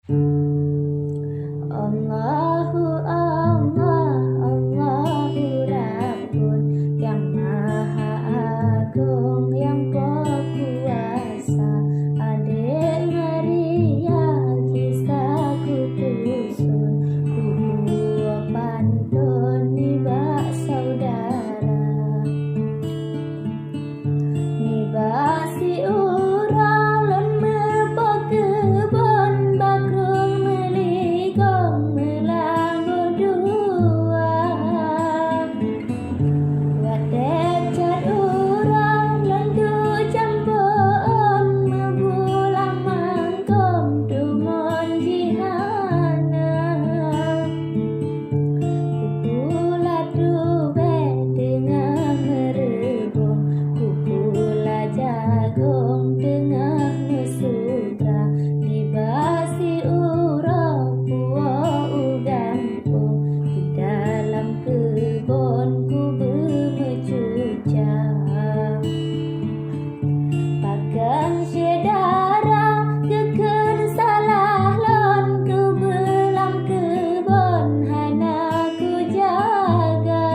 Allahu Allah, Allahu Rabbun, yang Maha Agung, yang berkuasa. Adik Maria, kisahku tusun, kubu pantun nibak saudara. Nibak si ura lon mebok kebon, bakrung meligong melanggur dua. Watek cat urang lon du campon, mebulang mangkong dumon jihana. Kupula dube dengan merebung, kupula jagung dengan mesudra. Dibasi ura buah ugampung, di dalam kebun ku bermecuca. Pagang syedara keken salah lon, ku belam kebun hana ku jaga.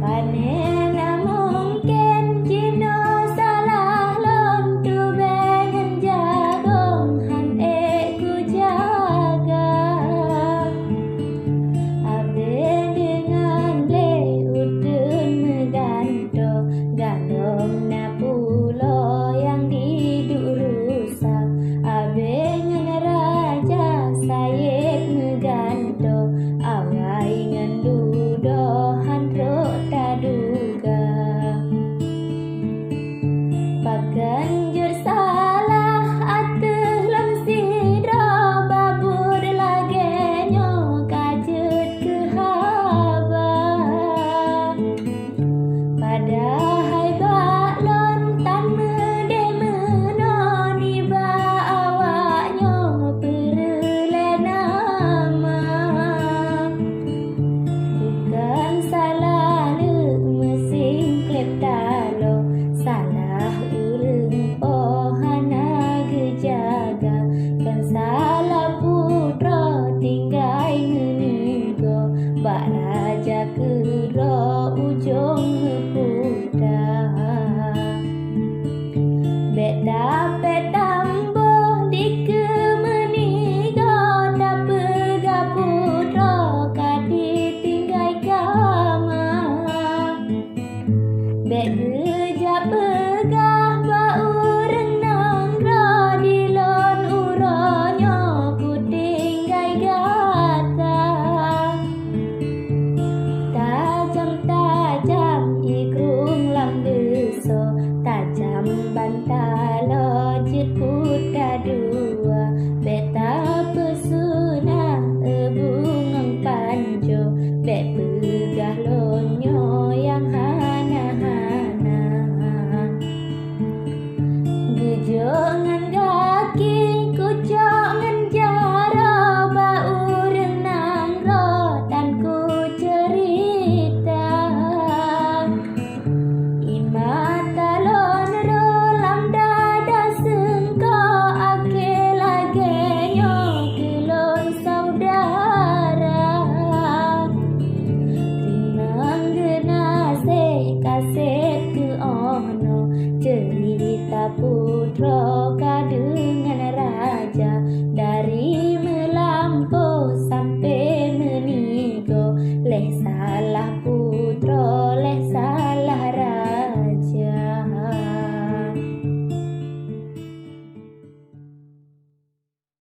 Panen mungkin jino salah lon, tu bengen jagung han ku jaga. Abeng dengan le udun meganto, gandong na pulo yang diduk rusak. Abeng dengan raja sayek ngeganto, awai ngan ludo han rok taduga. Paganjur salah ateh lam sidra, babur lagenyo kajet ke haba. Padahal baklon tan mede menon, iba awaknyo perle nama. Bukan salah le mesin klep talo, salah urang pohana gejaga. Kan salah putra tinggai ngenigo, bak raja kero ujung ngepuda. Bet dapet tamboh di kemenigo, dapega putra kadi tinggai kama. Bet gejak pegah bau renang ra, di lon uronyo ku tinggai gata. Tajam-tajam ikrung lam deso, tajam bantalo jet putadu.